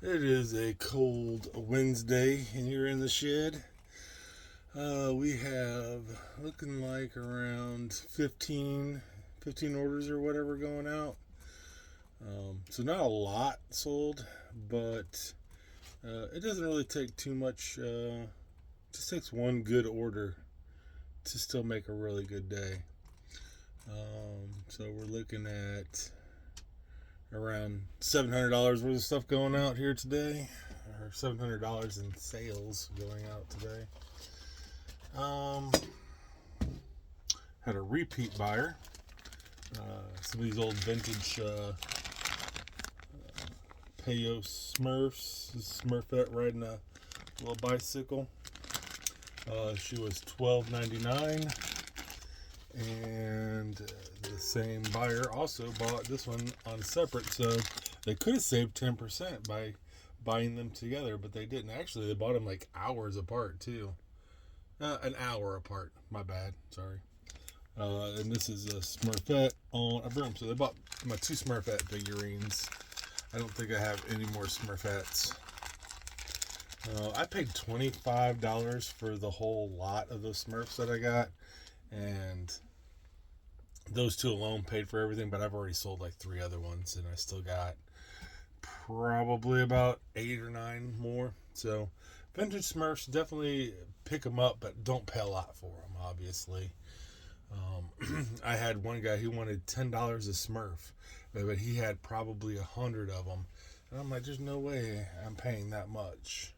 It is a cold Wednesday, and you're in the shed. We have looking like around 15 orders or whatever going out. So not a lot sold, but it doesn't really take too much. Just takes one good order to still make a really good day. So we're looking at around $700 worth of stuff going out here today, or $700 in sales going out today. Um, had a repeat buyer. Some of these old vintage Peyo Smurfs. This Smurfette riding a little bicycle. She was $12.99, and the same buyer also bought this one on separate, so they could have saved 10% by buying them together, but they didn't. Actually, they bought them like hours apart too. An hour apart. My bad. Sorry. And this is a Smurfette on a broom. So they bought my two Smurfette figurines. I don't think I have any more Smurfettes. I paid $25 for the whole lot of those Smurfs that I got, and those two alone paid for everything. But I've already sold like 3 other ones, and I still got probably about 8 or 9 more. So vintage Smurfs, definitely pick them up, but don't pay a lot for them, obviously. I had one guy who wanted $10 a Smurf, but he had probably 100 of them, and I'm like, there's no way I'm paying that much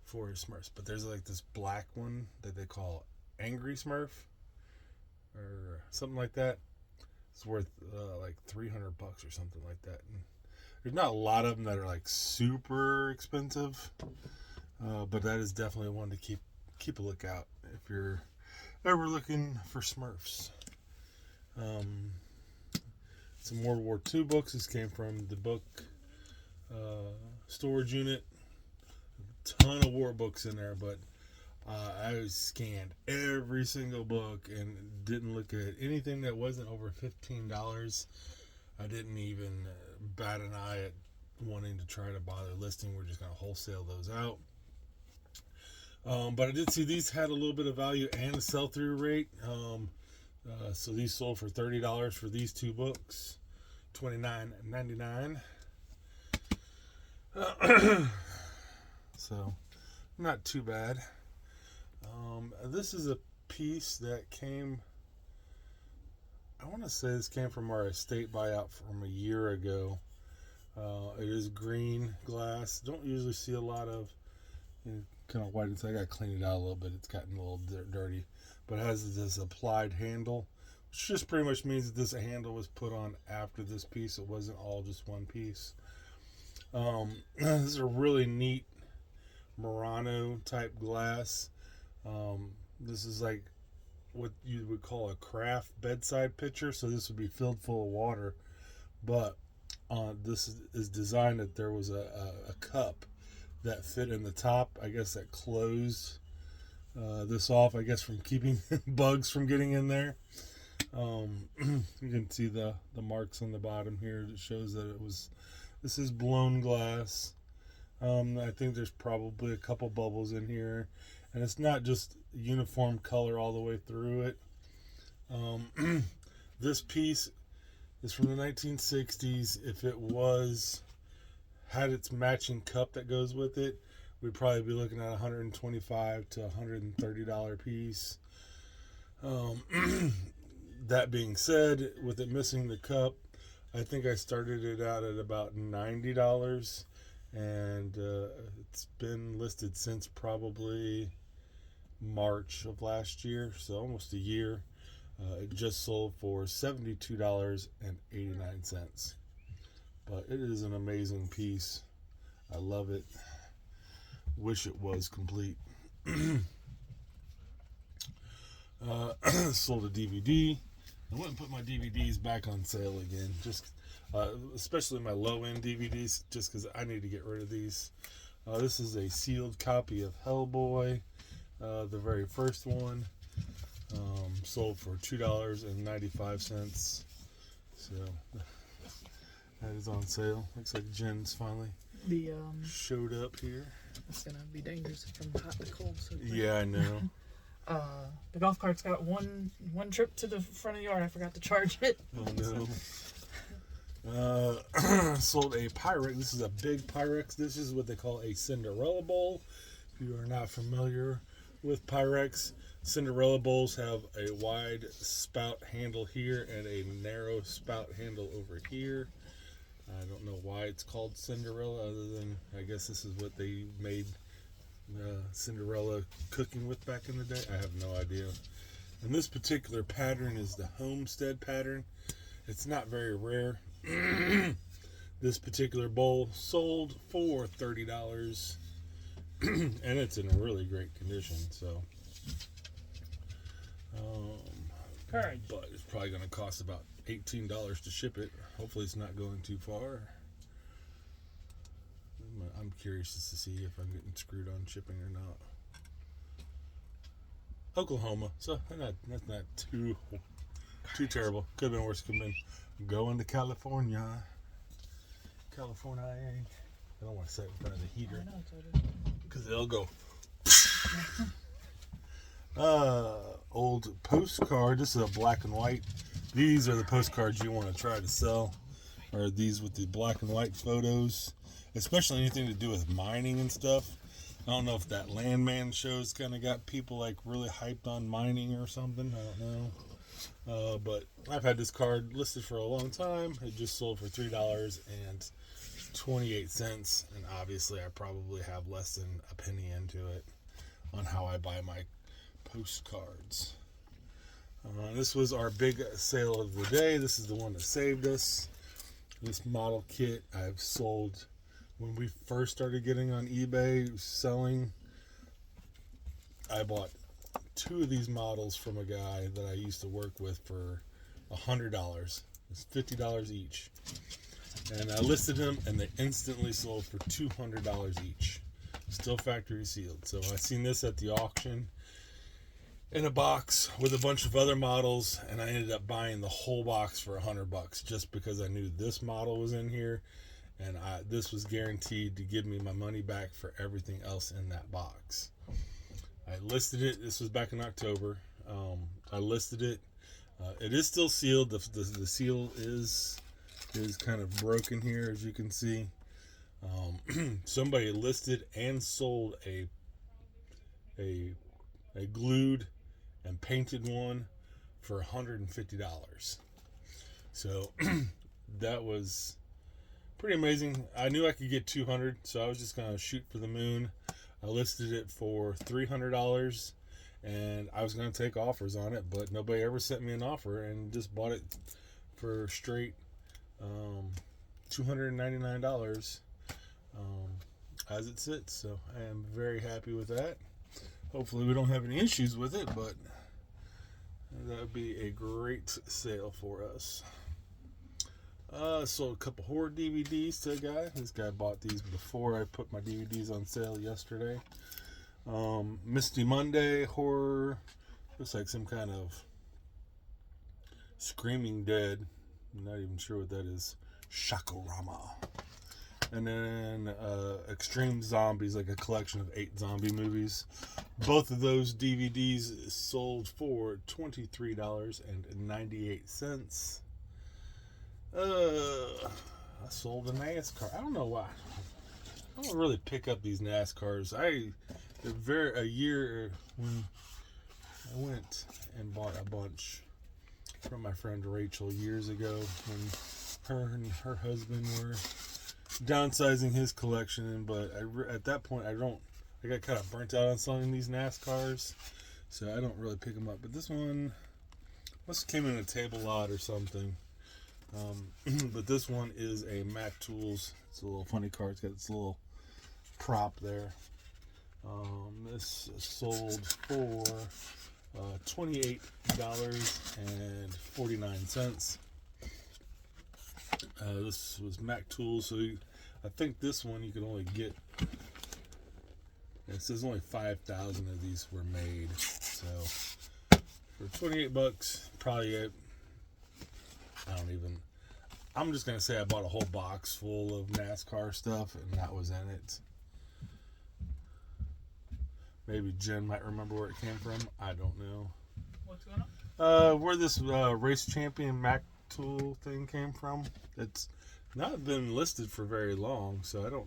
for his Smurfs. But there's like this black one that they call Angry Smurf or something like that. It's worth like $300 or something like that. And there's not a lot of them that are like super expensive, but that is definitely one to keep a lookout if you're ever looking for Smurfs. Um, some World War II books. This came from the book storage unit. Ton of war books in there, but I scanned every single book and didn't look at anything that wasn't over $15. I didn't even bat an eye at wanting to try to bother listing. We're just going to wholesale those out. But I did see these had a little bit of value and a sell-through rate. So these sold for $30 for these 2 books, $29.99. So not too bad. This is a piece that came. I want to say this came from our estate buyout from a year ago. It is green glass. Don't usually see a lot of kind of white inside. I got to clean it out a little bit. It's gotten a little dirty, but it has this applied handle, which just pretty much means that this handle was put on after this piece. It wasn't all just one piece. This is a really neat Murano type glass. This is like what you would call a craft bedside pitcher. So this would be filled full of water, but this is designed that there was a cup that fit in the top. I guess that closed this off. I guess from keeping bugs from getting in there. You can see the marks on the bottom here that shows that this is blown glass. I think there's probably a couple bubbles in here, and it's not just uniform color all the way through it. This piece is from the 1960s. If it had its matching cup that goes with it, we'd probably be looking at $125 to $130 piece. That being said, with it missing the cup, I think I started it out at about $90, and it's been listed since probably March of last year, so almost a year. It just sold for $72.89. But it is an amazing piece. I love it. Wish it was complete. Sold a DVD. I went and put my DVDs back on sale again, just especially my low-end DVDs, just because I need to get rid of these. This is a sealed copy of Hellboy, the very first one. Sold for $2.95. So that is on sale. Looks like Jen's finally The showed up here. It's gonna be dangerous from hot to cold. So Yeah, I know. The golf cart's got one trip to the front of the yard. I forgot to charge it. Oh no. Sold a Pyrex. This is a big Pyrex. This is what they call a Cinderella bowl. If you are not familiar with Pyrex, Cinderella bowls have a wide spout handle here and a narrow spout handle over here. I don't know why it's called Cinderella, other than I guess this is what they made Cinderella cooking with back in the day. I have no idea. And this particular pattern is the Homestead pattern. It's not very rare. This particular bowl sold for $30, and it's in really great condition. So, but it's probably going to cost about $18 to ship it. Hopefully, it's not going too far. I'm curious just to see if I'm getting screwed on shipping or not. Oklahoma, so that's not too terrible. Could have been worse. Could have been going to California. I don't want to set it in front of the heater because it'll go. Old postcard. This is a black and white. These are the postcards you want to try to sell. Are these with the black and white photos, especially anything to do with mining and stuff. I don't know if that Landman show's kind of got people like really hyped on mining or something. I don't know. But I've had this card listed for a long time. It just sold for $3.28, and obviously I probably have less than a penny into it on how I buy my postcards. This was our big sale of the day. This is the one that saved us. This model kit I've sold when we first started getting on eBay selling. I bought 2 of these models from a guy that I used to work with for $100. It's $50 each. And I listed them, and they instantly sold for $200 each. Still factory sealed. So I seen this at the auction in a box with a bunch of other models, and I ended up buying the whole box for $100 just because I knew this model was in here, and this was guaranteed to give me my money back for everything else in that box. I listed it. This was back in October. I listed it. It is still sealed. The seal is kind of broken here, as you can see. Somebody listed and sold a glued and painted one for $150. So that was pretty amazing. I knew I could get 200, so I was just gonna shoot for the moon. I listed it for $300, and I was gonna take offers on it, but nobody ever sent me an offer, and just bought it for straight $299 as it sits. So I am very happy with that. Hopefully we don't have any issues with it, but that would be a great sale for us. Sold a couple horror DVDs to a guy. This guy bought these before I put my DVDs on sale yesterday. Misty Monday horror. Looks like some kind of Screaming Dead. I'm not even sure what that is. Shakorama. And then Extreme Zombies, like a collection of 8 zombie movies. Both of those DVDs sold for $23.98. I sold a NASCAR. I don't know why. I don't really pick up these NASCARs. A year when I went and bought a bunch from my friend Rachel years ago, when her and her husband were downsizing his collection, but at that point I got kind of burnt out on selling these NASCARs, so I don't really pick them up. But this one must have came in a table lot or something. But this one is a Mac Tools. It's a little funny car. It's got this little prop there. This sold for $28.49. This was Mac Tools, so I think this one you could only get. It says only 5,000 of these were made, so for $28, probably I'm just gonna say I bought a whole box full of NASCAR stuff, and that was in it. Maybe Jen might remember where it came from. I don't know. What's going on? Where this race champion Mac tool thing came from. It's not been listed for very long, so I don't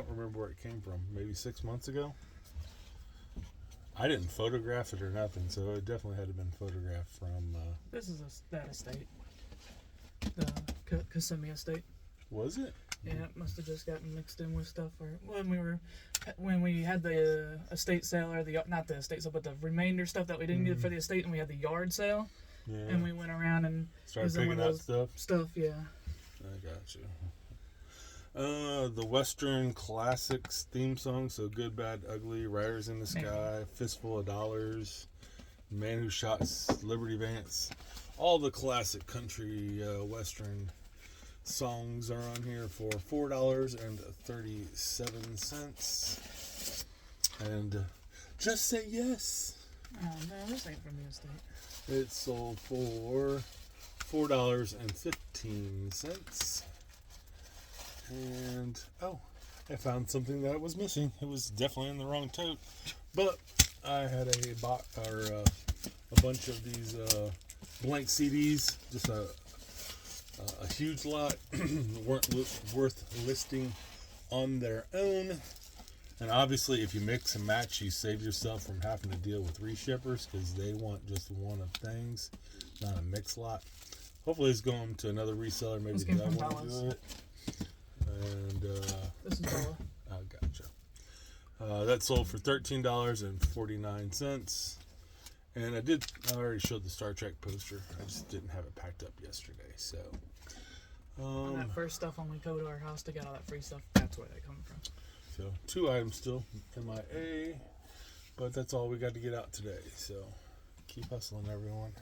remember where it came from. Maybe 6 months ago. I didn't photograph it or nothing, so it definitely had to have been photographed from. This is that estate. The Kissimmee estate. Was it? Yeah, it must have just gotten mixed in with stuff. Or when we had the estate sale, or not the estate sale, but the remainder stuff that we didn't get for the estate, and we had the yard sale, Yeah. and we went around and Started used one picking of out those stuff. Yeah. I got you. The Western Classics theme song, so Good, Bad, Ugly, Riders in the Sky, Fistful of Dollars, Man Who Shot Liberty Vance. All the classic country Western songs are on here for $4.37. And Just Say Yes. Oh no, this ain't from the estate. It sold for $4.15. And I found something that was missing. It was definitely in the wrong tote, but I had a bunch of these blank CDs, just a huge lot, weren't worth listing on their own. And obviously, if you mix and match, you save yourself from having to deal with reshippers because they want just one of things, not a mix lot. Hopefully, it's going to another reseller. Maybe This came they'll from want to Bella's. do it. And This is Bella. I gotcha. That sold for $13.49. And I already showed the Star Trek poster. I just didn't have it packed up yesterday. So, On that first stuff when we go to our house to get all that free stuff, that's where they come from. So 2 items still MIA, but that's all we got to get out today. So keep hustling, everyone.